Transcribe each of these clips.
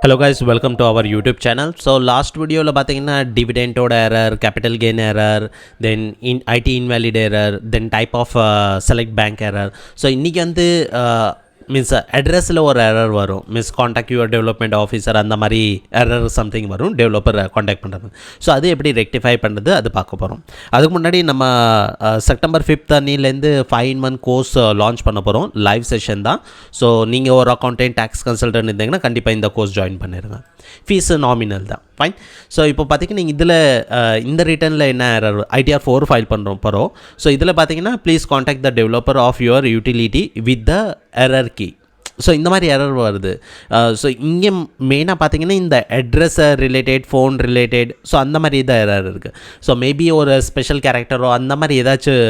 Hello guys, welcome to our YouTube channel. So last video la pathina dividend error, capital gain error, then in IT invalid error, then type of select bank error. So இன்னைக்கு வந்து means அட்ரஸில் ஒரு error வரும், means contact your development officer அந்த மாதிரி error something வரும் developer contact பண்ணுறது. So அது எப்படி ரெக்டிஃபை பண்ணுறது அது பார்க்க போகிறோம். அதுக்கு முன்னாடி நம்ம செப்டம்பர் 5th அன்னிலேருந்து 5-in-1 கோர்ஸ் லான்ச் பண்ண போகிறோம். லைவ் செஷன் தான். ஸோ நீங்கள் ஒரு அக்கௌண்டன்ட் டேக்ஸ் கன்சல்டன்ட் இருந்தீங்கன்னா கண்டிப்பாக இந்த கோர்ஸ் ஜாயின் பண்ணிடுங்க. ஃபீஸு நாமினல் தான். ஃபைன். ஸோ இப்போ பார்த்தீங்கன்னா இதில் இந்த ரிட்டர்னில் என்ன எரர் ITR 4 ஃபைல் போகிறோம். ஸோ இதில் பார்த்தீங்கன்னா please contact the developer of your utility with the error key. So இந்த மாதிரி எரர் வருது. ஸோ இங்கே மெயினாக பார்த்தீங்கன்னா இந்த அட்ரஸை ரிலேட்டட், ஃபோன் ரிலேட்டட், ஸோ அந்த மாதிரி தான் எரர் இருக்குது. ஸோ மேபி ஒரு ஸ்பெஷல் கேரக்டரோ அந்த மாதிரி ஏதாச்சும்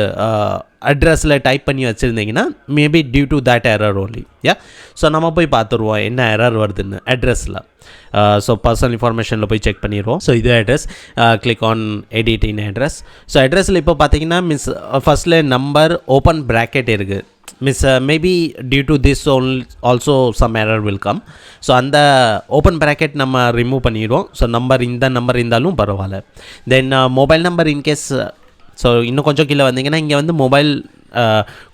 அட்ரஸில் டைப் பண்ணி வச்சுருந்தீங்கன்னா maybe due to that error only. So நம்ம போய் பார்த்துருவோம் என்ன எரர் வருதுன்னு அட்ரஸில். ஸோ பர்சனல் இன்ஃபர்மேஷனில் போய் செக் பண்ணிடுவோம். ஸோ இது address, click on edit in address. So அட்ரஸில் இப்போ பார்த்தீங்கன்னா மீன்ஸ் ஃபஸ்ட்டில் நம்பர் ஓப்பன் ப்ராக்கெட் இருக்குது. Means maybe due to this also some error will come. So அந்த ஓப்பன் ப்ராக்கெட் நம்ம ரிமூவ் பண்ணிடுவோம். ஸோ இந்த நம்பர் இருந்தாலும் பரவாயில்ல. Then mobile number in case, so இன்னும் கொஞ்சம் கீழே வந்தீங்கன்னா இங்கே வந்து மொபைல்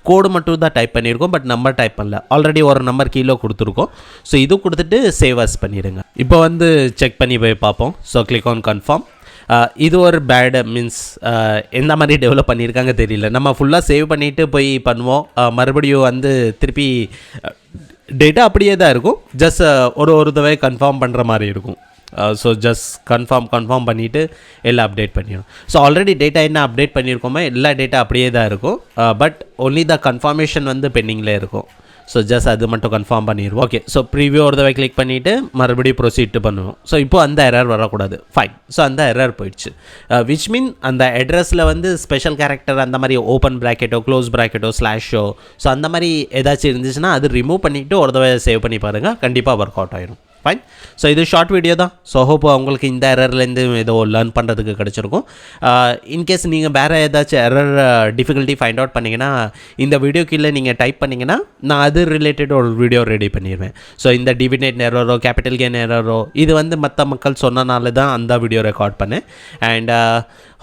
கோடு மட்டும் தான் டைப் பண்ணியிருக்கோம், பட் நம்பர் டைப் பண்ணல. ஆல்ரெடி ஒரு நம்பர் கீழே கொடுத்துருக்கோம். ஸோ இது கொடுத்துட்டு சேவ் அஸ் பண்ணிடுங்க. இப்போ வந்து செக் பண்ணி போய் பார்ப்போம். So click on confirm. இது ஒரு பேட் மீன்ஸ் எந்த மாதிரி டெவலப் பண்ணியிருக்காங்க தெரியல. நம்ம ஃபுல்லாக சேவ் பண்ணிவிட்டு போய் பண்ணுவோம். மறுபடியும் வந்து திருப்பி டேட்டா அப்படியே தான் இருக்கும். ஜஸ்ட் ஒரு தடவை கன்ஃபார்ம் பண்ணுற மாதிரி இருக்கும். ஸோ ஜஸ்ட் கன்ஃபார்ம் பண்ணிவிட்டு எல்லாம் அப்டேட் பண்ணிடும். ஸோ ஆல்ரெடி டேட்டா என்ன அப்டேட் பண்ணியிருக்கோமோ எல்லா டேட்டா அப்படியே தான் இருக்கும். பட் ஒன்லி த கன்ஃபர்மேஷன் வந்து பெண்டிங்கில் இருக்கும். ஸோ ஜஸ்ட் அது மட்டும் கன்ஃபார்ம் பண்ணிடுவோம். ஓகே. ஸோ ப்ரீவியூ ஒரு தடவை கிளிக் பண்ணிவிட்டு மறுபடியும் ப்ரொசீட் பண்ணுவோம். ஸோ இப்போ அந்த எரர் வரக்கூடாது. ஃபைன். ஸோ அந்த எரர் போயிடுச்சு. விச் மீன் அந்த அட்ரஸில் வந்து ஸ்பெஷல் கேரக்டர் அந்த மாதிரி ஓப்பன் ப்ராக்கெட்டோ, க்ளோஸ் ப்ராக்கெட்டோ, ஸ்லாஷோ, ஸோ அந்த மாதிரி ஏதாச்சும் இருந்துச்சுன்னா அது ரிமூவ் பண்ணிவிட்டு ஒரு தடவை சேவ் பண்ணி பாருங்கள். கண்டிப்பாக ஒர்க் அவுட் ஆகிடும். ஃபைன். ஸோ இது ஷார்ட் வீடியோ தான். ஸோ ஹோப் உங்களுக்கு இந்த எரர்லேருந்து ஏதோ லேர்ன் பண்ணுறதுக்கு கிடச்சிருக்கும். இன்கேஸ் நீங்கள் வேறு ஏதாச்சும் எரர் டிஃபிகல்ட்டி ஃபைண்ட் அவுட் பண்ணிங்கன்னா இந்த வீடியோ கீழே நீங்கள் டைப் பண்ணிங்கன்னா நான் அது ரிலேட்டட் ஒரு வீடியோ ரெடி பண்ணிடுவேன். ஸோ இந்த டிவிடெண்ட் எரரோ, கேபிட்டல் கெயின் எரரோ இது வந்து மற்ற மக்கள் சொன்னனால தான் அந்த வீடியோ ரெக்கார்ட் பண்ணேன். அண்ட்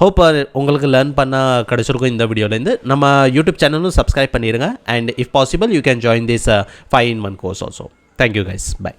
ஹோப் உங்களுக்கு லேர்ன் பண்ண கிடச்சிருக்கும் இந்த வீடியோலேருந்து. நம்ம யூடியூப் சேனலும் சப்ஸ்கிரைப் பண்ணிடுங்க. And if possible you can join this 5-in-1 course also. Thank you guys. By.